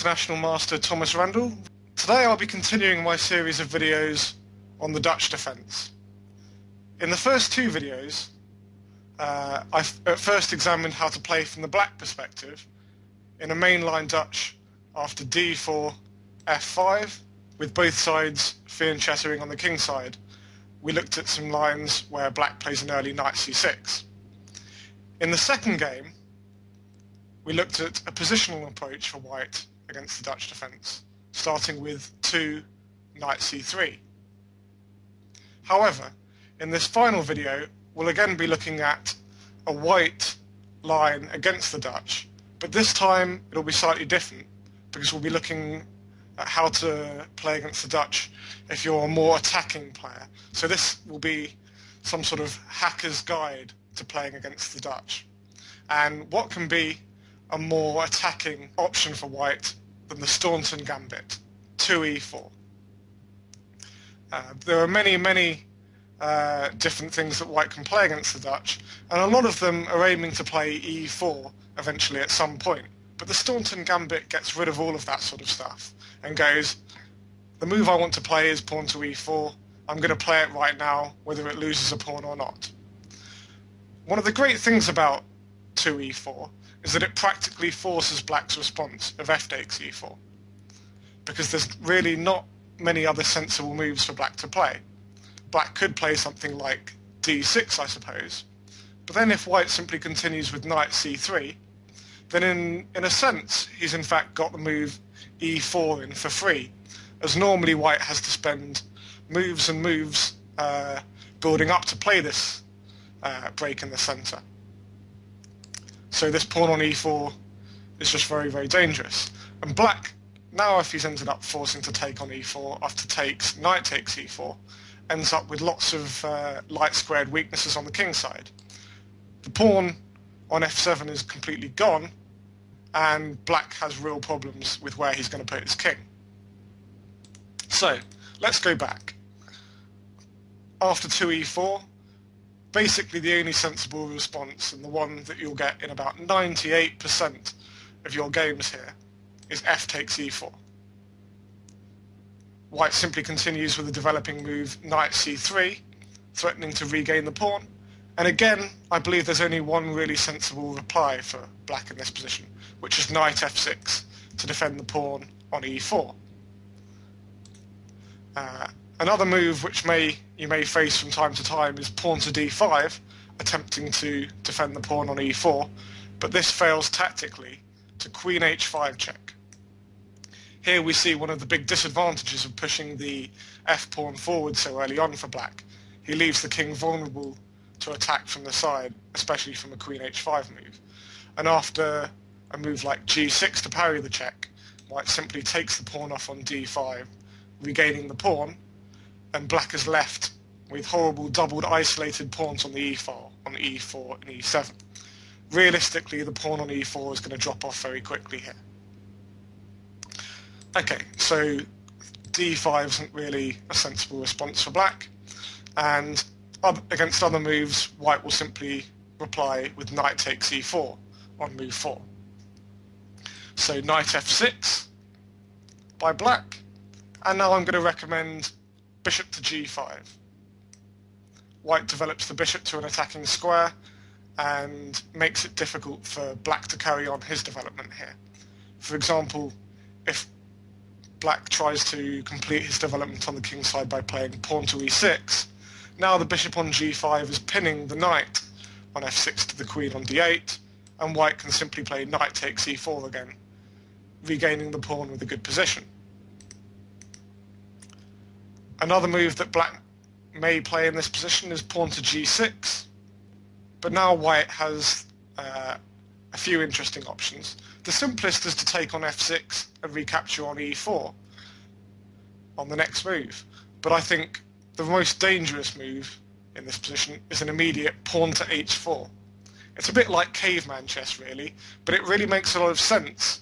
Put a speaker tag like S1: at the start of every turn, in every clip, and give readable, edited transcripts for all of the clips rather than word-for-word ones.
S1: International Master Thomas Randall. Today I'll be continuing my series of videos on the Dutch defence. In the first two videos, I at first examined how to play from the black perspective in a mainline Dutch after d4, f5, with both sides fianchetting on the king side. We looked at some lines where black plays an early knight c6. In the second game, we looked at a positional approach for white against the Dutch defence, starting with 2 knight c3. However, in this final video, we'll again be looking at a white line against the Dutch, but this time it'll be slightly different because we'll be looking at how to play against the Dutch if you're a more attacking player. So this will be some sort of hacker's guide to playing against the Dutch. And what can be a more attacking option for white than the Staunton gambit, 2e4. There are many different things that white can play against the Dutch, and a lot of them are aiming to play e4 eventually at some point. But the Staunton gambit gets rid of all of that sort of stuff and goes, the move I want to play is pawn to e4, I'm going to play it right now, whether it loses a pawn or not. One of the great things about 2e4 is that it practically forces black's response of f takes e4, because there's really not many other sensible moves for black to play. Black could play something like d6, I suppose, but then if white simply continues with knight c3, then in a sense he's in fact got the move e4 in for free, as normally white has to spend moves and moves building up to play this break in the centre. So this pawn on e4 is just very dangerous. And black, now if he's ended up forcing to take on e4 after knight takes e4, ends up with lots of light squared weaknesses on the king side. The pawn on f7 is completely gone, and black has real problems with where he's going to put his king. So let's go back. After 2e4, basically the only sensible response, and the one that you'll get in about 98% of your games here, is f takes e4. White simply continues with the developing move knight c3, threatening to regain the pawn. And again, I believe there's only one really sensible reply for black in this position, which is knight f6 to defend the pawn on e4. Another move which you may face from time to time is pawn to d5, attempting to defend the pawn on e4, but this fails tactically to queen h5 check. Here we see one of the big disadvantages of pushing the f-pawn forward so early on for black. He leaves the king vulnerable to attack from the side, especially from a queen h5 move. And after a move like g6 to parry the check, white simply takes the pawn off on d5, regaining the pawn, and black is left with horrible doubled isolated pawns on the e-file, on e4 and e7. Realistically, the pawn on e4 is going to drop off very quickly here. Okay, so d5 isn't really a sensible response for black, and against other moves, white will simply reply with knight takes e4 on move 4. So knight f6 by black, and now I'm going to recommend bishop to g5. White develops the bishop to an attacking square and makes it difficult for black to carry on his development here. For example, if black tries to complete his development on the king side by playing pawn to e6, now the bishop on g5 is pinning the knight on f6 to the queen on d8, and white can simply play knight takes e4 again, regaining the pawn with a good position. Another move that black may play in this position is pawn to g6, but now white has a few interesting options. The simplest is to take on f6 and recapture on e4 on the next move, but I think the most dangerous move in this position is an immediate pawn to h4. It's a bit like caveman chess really, but it really makes a lot of sense.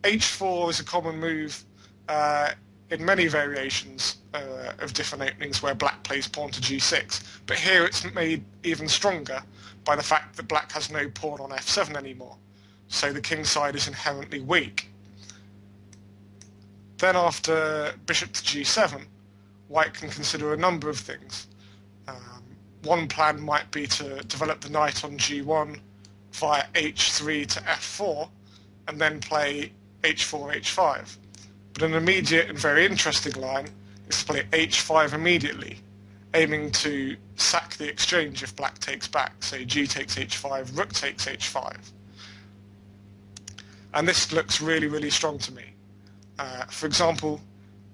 S1: h4 is a common move in many variations of different openings where black plays pawn to g6, but here it's made even stronger by the fact that black has no pawn on f7 anymore, so the king side is inherently weak. Then after bishop to g7, white can consider a number of things. One plan might be to develop the knight on g1 via h3 to f4, and then play h4, h5. But an immediate and very interesting line is to play h5 immediately, aiming to sack the exchange if black takes back. Say g takes h5, rook takes h5. And this looks really, really strong to me. For example,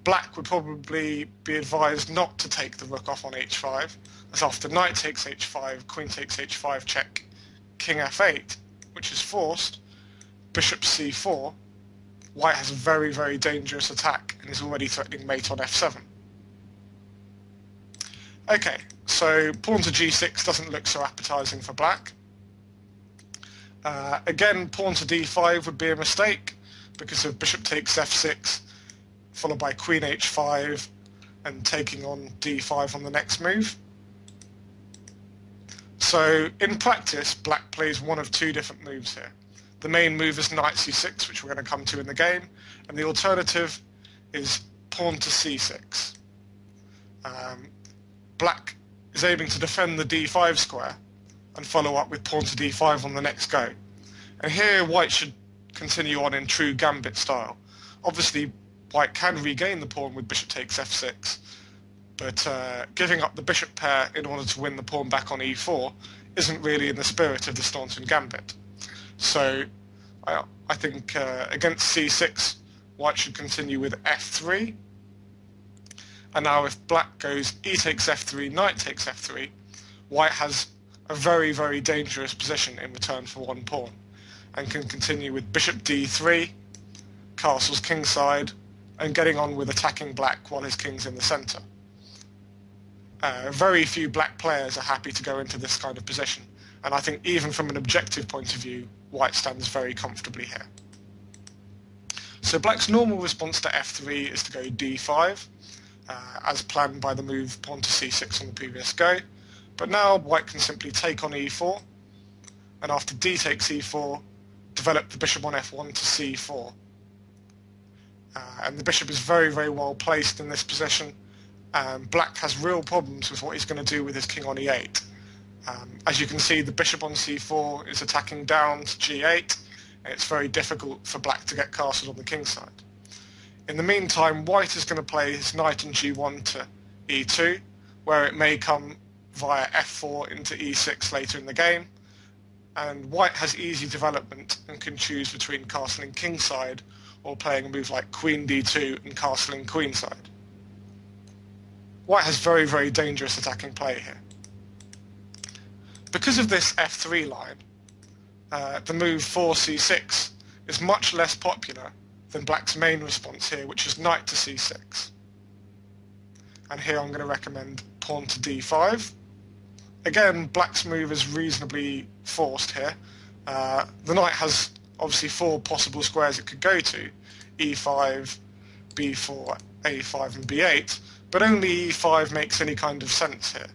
S1: black would probably be advised not to take the rook off on h5, as after knight takes h5, queen takes h5 check, king f8, which is forced, bishop c4, white has a very, very dangerous attack and is already threatening mate on f7. Okay, so pawn to g6 doesn't look so appetizing for black. Again, pawn to d5 would be a mistake because of bishop takes f6, followed by queen h5 and taking on d5 on the next move. So in practice, black plays one of two different moves here. The main move is knight c6, which we're going to come to in the game, and the alternative is pawn to c6. Black is aiming to defend the d5 square and follow up with pawn to d5 on the next go. And here white should continue on in true gambit style. Obviously, white can regain the pawn with bishop takes f6, but giving up the bishop pair in order to win the pawn back on e4 isn't really in the spirit of the Staunton gambit. So I think against c6, white should continue with f3. And now if black goes e takes f3, knight takes f3, white has a very, very dangerous position in return for one pawn, and can continue with bishop d3, castles kingside, and getting on with attacking black while his king's in the centre. Very few black players are happy to go into this kind of position, and I think even from an objective point of view, white stands very comfortably here. So black's normal response to f3 is to go d5, as planned by the move pawn to c6 on the previous go, but now white can simply take on e4, and after d takes e4, develop the bishop on f1 to c4. And the bishop is very, very well placed in this position. Black has real problems with what he's going to do with his king on e8. As you can see, the bishop on c4 is attacking down to g8, and it's very difficult for black to get castled on the king side. In the meantime, white is going to play his knight on g1 to e2, where it may come via f4 into e6 later in the game, and white has easy development and can choose between castling kingside or playing a move like queen d2 and castling queenside. White has very, very dangerous attacking play here. Because of this f3 line, the move 4c6 is much less popular than black's main response here, which is knight to c6. And here I'm going to recommend pawn to d5. Again, black's move is reasonably forced here. The knight has obviously four possible squares it could go to, e5, b4, a5 and b8, but only e5 makes any kind of sense here.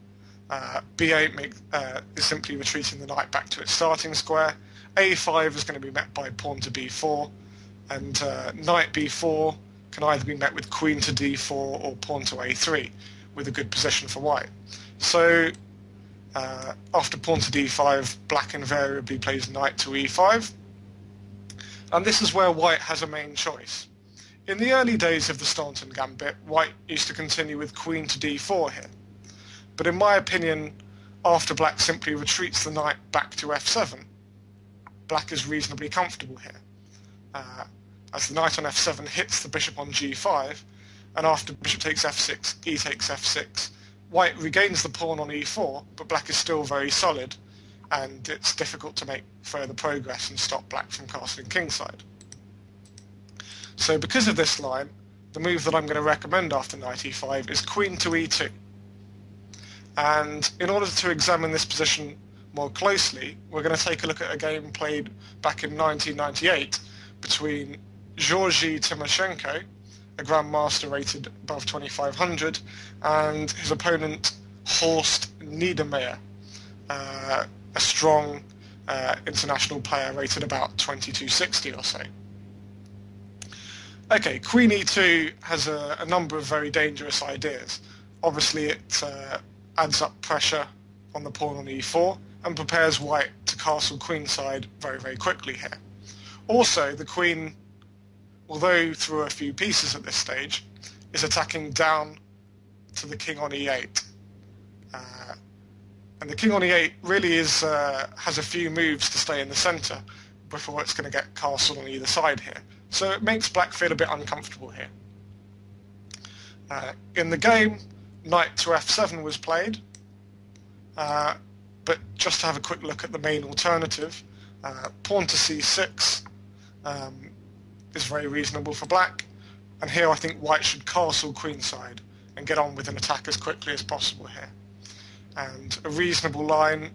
S1: b8 is simply retreating the knight back to its starting square, a5 is going to be met by pawn to b4, and knight b4 can either be met with queen to d4 or pawn to a3, with a good position for white. So after pawn to d5, black invariably plays knight to e5, and this is where white has a main choice. In the early days of the Staunton gambit, white used to continue with queen to d4 here, but in my opinion, after black simply retreats the knight back to f7, black is reasonably comfortable here, as the knight on f7 hits the bishop on g5, and after bishop takes f6, e takes f6, white regains the pawn on e4, but black is still very solid, and it's difficult to make further progress and stop black from castling kingside. So because of this line, the move that I'm going to recommend after knight e5 is queen to e2. And in order to examine this position more closely, we're going to take a look at a game played back in 1998 between Georgy Timoshenko, a grandmaster rated above 2500, and his opponent Horst Niedermayer, a strong international player rated about 2260 or so. Okay, Queen e2 has a number of very dangerous ideas. Obviously it adds up pressure on the pawn on e4 and prepares white to castle queenside very, very quickly here. Also, the queen, although through a few pieces at this stage, is attacking down to the king on e8. And the king on e8 really has a few moves to stay in the centre before it's going to get castled on either side here. So it makes black feel a bit uncomfortable here. In the game, knight to f7 was played, but just to have a quick look at the main alternative, pawn to c6 is very reasonable for black, and here I think white should castle queenside and get on with an attack as quickly as possible here. And a reasonable line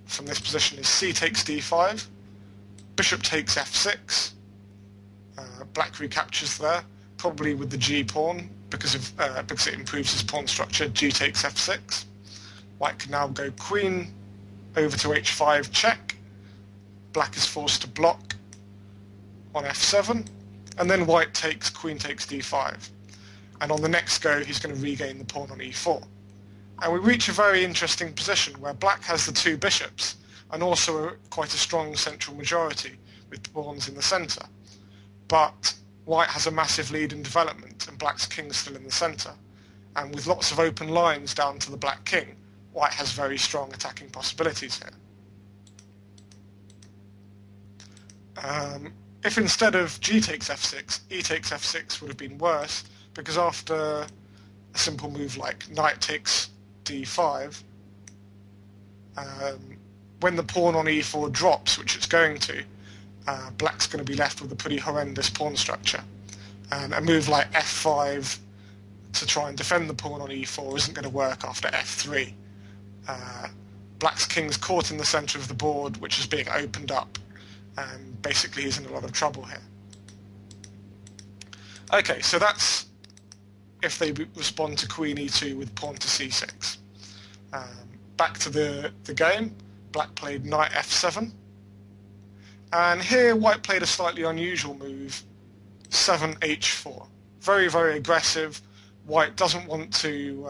S1: from this position is c takes d5, bishop takes f6, black recaptures there, probably with the g pawn because it improves his pawn structure. G takes f6. White can now go queen over to h5 check. Black is forced to block on f7, and then white takes queen takes d5. And on the next go, he's going to regain the pawn on e4. And we reach a very interesting position where black has the two bishops and also quite a strong central majority with pawns in the centre. But white has a massive lead in development and black's king's still in the centre. And with lots of open lines down to the black king, white has very strong attacking possibilities here. If instead of g takes f6, e takes f6 would have been worse, because after a simple move like knight takes d5, when the pawn on e4 drops, which it's going to, black's going to be left with a pretty horrendous pawn structure. And a move like f5 to try and defend the pawn on e4 isn't going to work after f3. Black's king's caught in the centre of the board, which is being opened up, and basically he's in a lot of trouble here. Okay, so that's if they respond to queen e2 with pawn to c6. Back to the game, black played knight f7, and here white played a slightly unusual move, 7h4. Very, very aggressive. White doesn't want to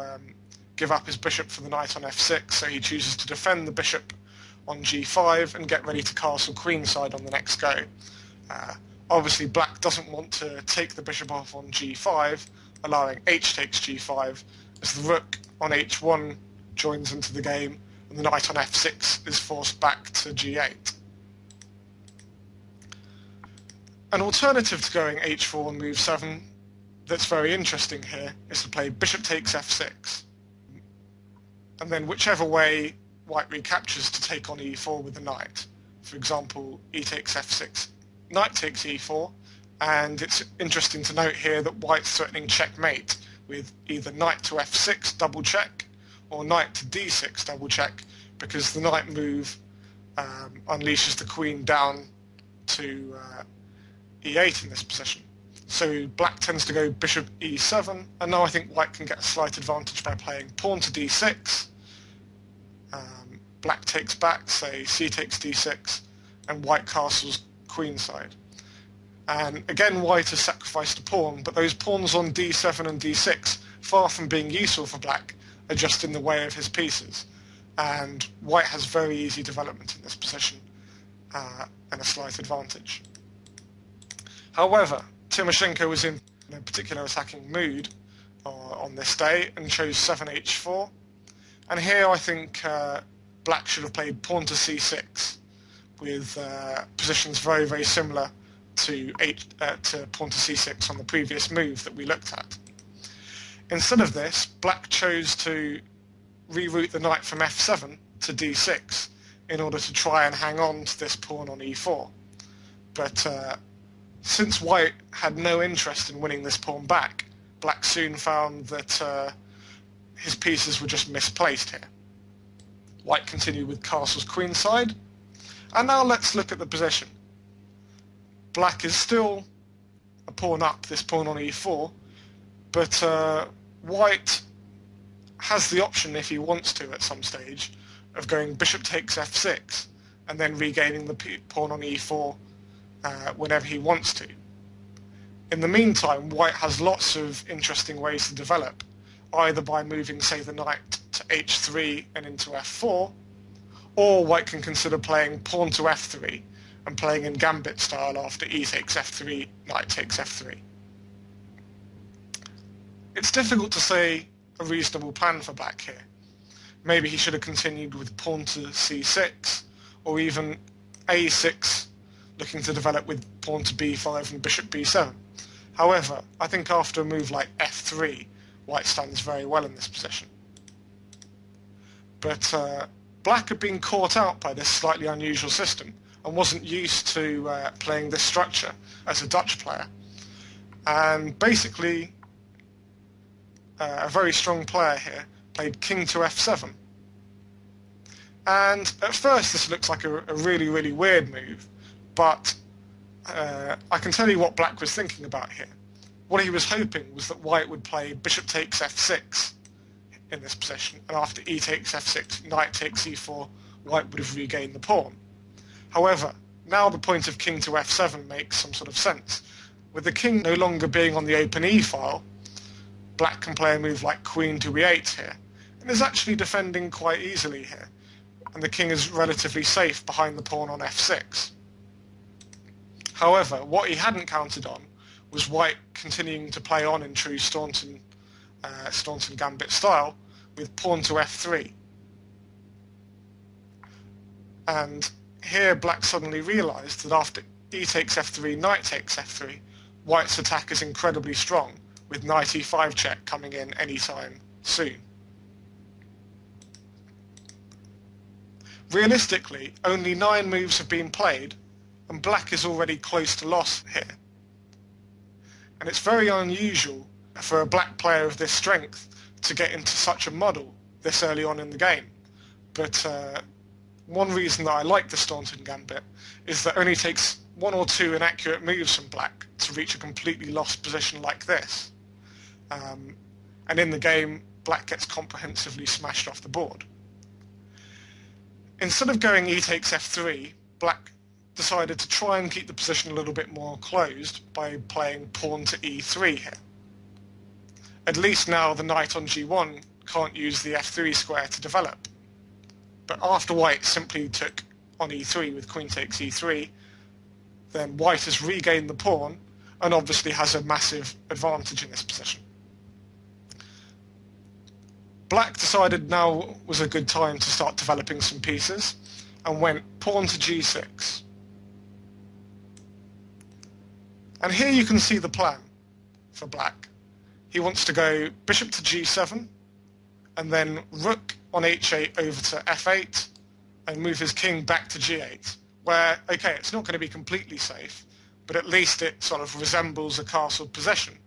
S1: give up his bishop for the knight on f6, so he chooses to defend the bishop on g5 and get ready to castle queenside on the next go. Obviously black doesn't want to take the bishop off on g5, allowing h takes g5, as the rook on h1 joins into the game and the knight on f6 is forced back to g8. An alternative to going h4 and move 7 that's very interesting here is to play bishop takes f6, and then whichever way white recaptures to take on e4 with the knight. For example, e takes f6, knight takes e4, and it's interesting to note here that white's threatening checkmate with either knight to f6 double check or knight to d6 double check, because the knight move unleashes the queen down to e8 in this position. So black tends to go bishop e7, and now I think white can get a slight advantage by playing pawn to d6. Black takes back, say c takes d6, and white castles queenside. And again, white has sacrificed a pawn, but those pawns on d7 and d6, far from being useful for black, are just in the way of his pieces. And white has very easy development in this position and a slight advantage. However, Tymoshenko was in a particular attacking mood on this day and chose 7h4. And here I think black should have played pawn to c6 with positions very, very similar to pawn to c6 on the previous move that we looked at. Instead of this, black chose to reroute the knight from f7 to d6 in order to try and hang on to this pawn on e4. But since white had no interest in winning this pawn back, black soon found that his pieces were just misplaced here. White continued with castles queenside, and now let's look at the position. Black is still a pawn up, this pawn on e4, but white has the option, if he wants to at some stage, of going bishop takes f6 and then regaining the pawn on e4 whenever he wants to. In the meantime, white has lots of interesting ways to develop, either by moving, say, the knight to h3 and into f4, or white can consider playing pawn to f3 and playing in gambit style after e takes f3, knight takes f3. It's difficult to say a reasonable plan for black here. Maybe he should have continued with pawn to c6, or even a6, looking to develop with pawn to b5 and bishop b7. However, I think after a move like f3, white stands very well in this position. But black had been caught out by this slightly unusual system and wasn't used to playing this structure as a Dutch player. And basically, a very strong player here played king to f7. And at first this looks like a really, really weird move, but I can tell you what black was thinking about here. What he was hoping was that white would play bishop takes f6 in this position, and after e takes f6, knight takes e4, white would have regained the pawn. However, now the point of king to f7 makes some sort of sense. With the king no longer being on the open e file, black can play a move like queen to e8 here, and is actually defending quite easily here, and the king is relatively safe behind the pawn on f6. However, what he hadn't counted on was white continuing to play on in true Staunton gambit style with pawn to f3. And here black suddenly realised that after e takes f3, knight takes f3, white's attack is incredibly strong, with knight e5 check coming in anytime soon. Realistically, only 9 moves have been played, and black is already close to loss here. And it's very unusual for a black player of this strength to get into such a muddle this early on in the game. But one reason that I like the Staunton gambit is that it only takes 1 or 2 inaccurate moves from black to reach a completely lost position like this. And in the game, black gets comprehensively smashed off the board. Instead of going e takes f3, black decided to try and keep the position a little bit more closed by playing pawn to e3 here. At least now the knight on g1 can't use the f3 square to develop. But after white simply took on e3 with queen takes e3, then white has regained the pawn and obviously has a massive advantage in this position. Black decided now was a good time to start developing some pieces and went pawn to g6. And here you can see the plan for black. He wants to go bishop to g7 and then rook on h8 over to f8 and move his king back to g8, where, okay, it's not going to be completely safe, but at least it sort of resembles a castle possession,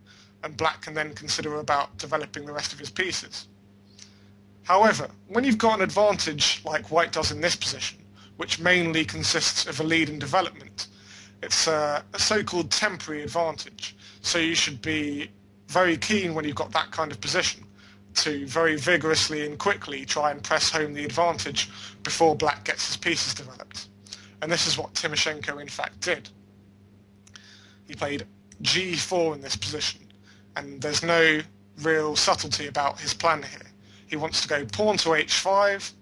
S1: and black can then consider about developing the rest of his pieces. However, when you've got an advantage like white does in this position, which mainly consists of a lead in development, it's a so-called temporary advantage, so you should be very keen when you've got that kind of position to very vigorously and quickly try and press home the advantage before black gets his pieces developed. And this is what Tymoshenko in fact did. He played g4 in this position, and there's no real subtlety about his plan here. He wants to go pawn to h5,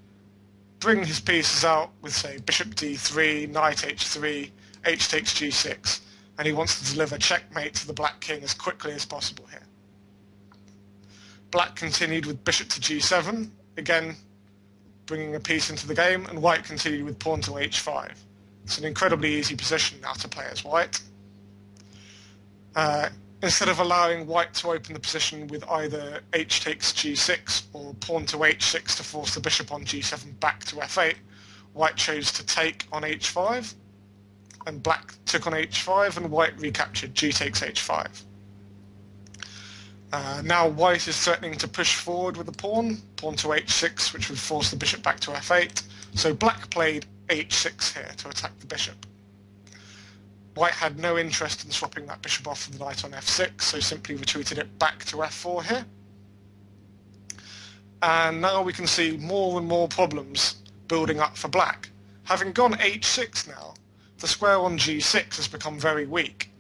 S1: bring his pieces out with, say, bishop d3, knight h3, h takes g6, and he wants to deliver checkmate to the black king as quickly as possible here. Black continued with bishop to g7, again bringing a piece into the game, and white continued with pawn to h5. It's an incredibly easy position now to play as white. Instead of allowing white to open the position with either h takes g6 or pawn to h6 to force the bishop on g7 back to f8, white chose to take on h5, and black took on h5, and white recaptured g takes h5. Now white is threatening to push forward with the pawn to h6, which would force the bishop back to f8, so black played h6 here to attack the bishop. White had no interest in swapping that bishop off for the knight on f6, so simply retreated it back to f4 here. And now we can see more and more problems building up for black. Having gone h6 now, the square on g6 has become very weak,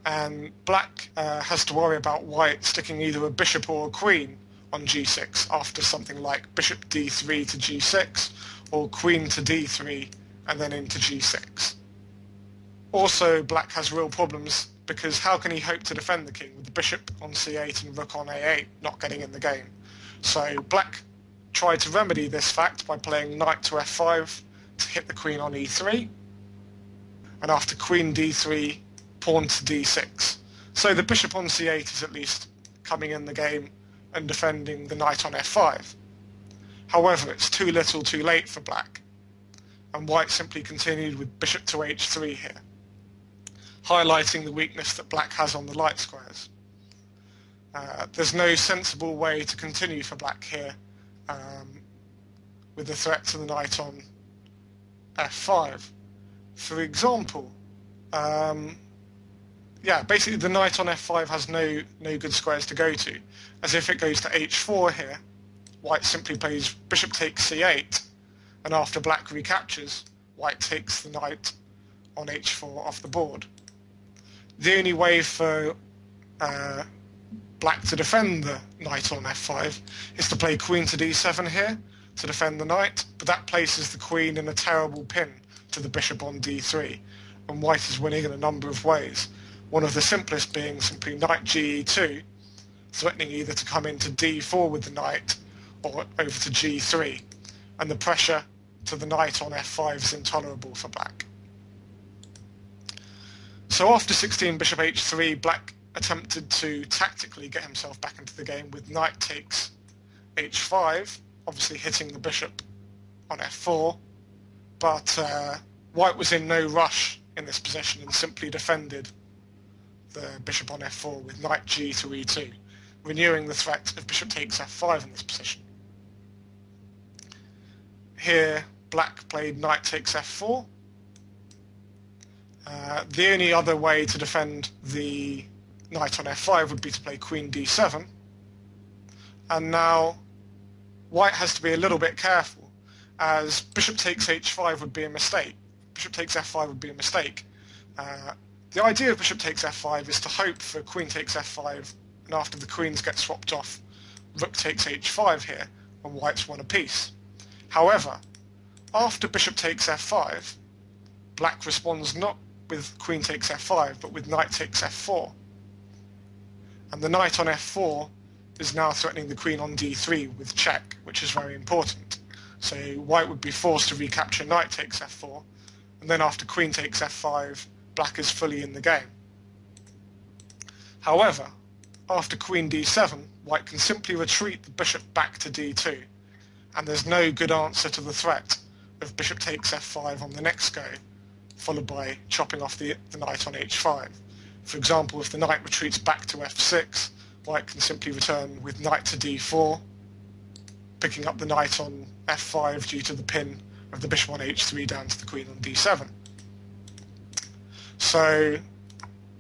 S1: and black has to worry about white sticking either a bishop or a queen on g6 after something like bishop d3 to g6 or queen to d3 and then into g6. Also, black has real problems because how can he hope to defend the king with the bishop on c8 and rook on a8 not getting in the game? So black tried to remedy this fact by playing knight to f5 to hit the queen on e3, and after queen d3, pawn to d6. So the bishop on c8 is at least coming in the game and defending the knight on f5. However, it's too little too late for black, and white simply continued with bishop to h3 here, highlighting the weakness that black has on the light squares. There's no sensible way to continue for black here with the threat to the knight on f5. For example, basically the knight on f5 has no good squares to go to, as if it goes to h4 here, white simply plays bishop takes c8, and after black recaptures, white takes the knight on h4 off the board. The only way for black to defend the knight on f5 is to play queen to d7 here to defend the knight, but that places the queen in a terrible pin to the bishop on d3, and white is winning in a number of ways. One of the simplest being simply knight ge2, threatening either to come into d4 with the knight or over to g3, and the pressure to the knight on f5 is intolerable for black. So after 16 bishop h3, black attempted to tactically get himself back into the game with knight takes h5, obviously hitting the bishop on f4, but white was in no rush in this position and simply defended the bishop on f4 with knight g to e2, renewing the threat of bishop takes f5 in this position. Here, black played knight takes f4. The only other way to defend the knight on f5 would be to play queen d7, and now white has to be a little bit careful, as bishop takes h5 would be a mistake. Bishop takes f5 would be a mistake. The idea of bishop takes f5 is to hope for queen takes f5, and after the queens get swapped off, rook takes h5 here, and white's won a piece. However, after bishop takes f5, black responds not with queen takes f5, but with knight takes f4. And the knight on f4 is now threatening the queen on d3 with check, which is very important. So white would be forced to recapture knight takes f4, and then after queen takes f5, black is fully in the game. However, after queen d7, white can simply retreat the bishop back to d2, and there's no good answer to the threat of bishop takes f5 on the next go, followed by chopping off the knight on h5. For example, if the knight retreats back to f6, white can simply return with knight to d4, picking up the knight on f5 due to the pin of the bishop on h3 down to the queen on d7. So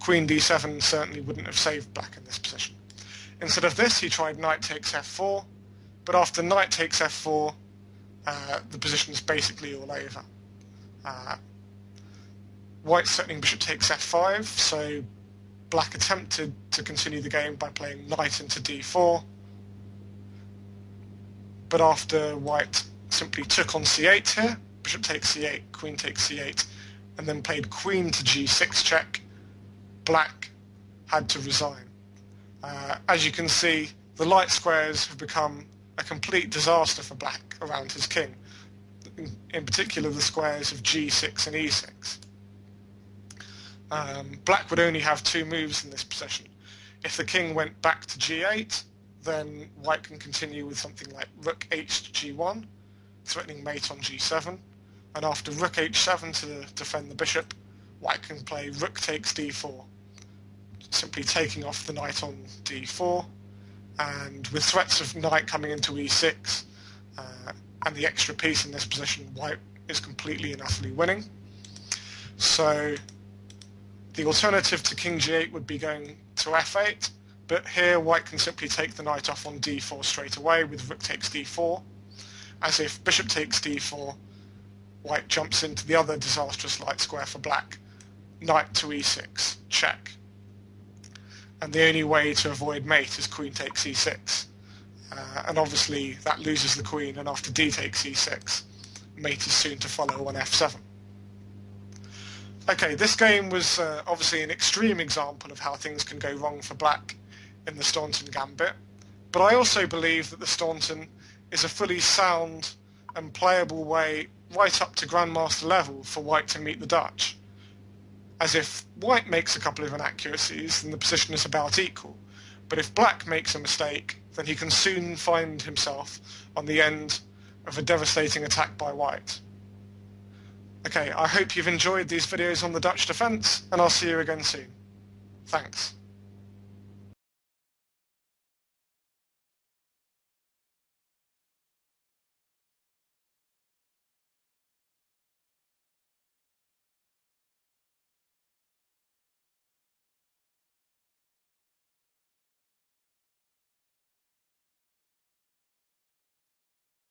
S1: queen d7 certainly wouldn't have saved black in this position. Instead of this, he tried knight takes f4, but after knight takes f4, the position is basically all over. White's threatening bishop takes f5, so black attempted to continue the game by playing knight into d4, but after white simply took on c8 here, bishop takes c8, queen takes c8, and then played queen to g6 check, black had to resign. As you can see, the light squares have become a complete disaster for black around his king, in particular the squares of g6 and e6. Black would only have two moves in this position. If the king went back to g8, then white can continue with something like rook h to g1, threatening mate on g7, and after rook h7 to defend the bishop, white can play rook takes d4, simply taking off the knight on d4, and with threats of knight coming into e6 and the extra piece in this position, white is completely and utterly winning. So the alternative to king g8 would be going to f8, but here white can simply take the knight off on d4 straight away with rook takes d4, as if bishop takes d4, white jumps into the other disastrous light square for black, knight to e6, check. and the only way to avoid mate is queen takes e6. And obviously that loses the queen, and after d takes e6, mate is soon to follow on f7. Okay, this game was obviously an extreme example of how things can go wrong for black in the Staunton gambit, but I also believe that the Staunton is a fully sound and playable way right up to grandmaster level for white to meet the Dutch. As if white makes a couple of inaccuracies, then the position is about equal, but if black makes a mistake, then he can soon find himself on the end of a devastating attack by white. Okay, I hope you've enjoyed these videos on the Dutch defence, and I'll see you again soon. Thanks.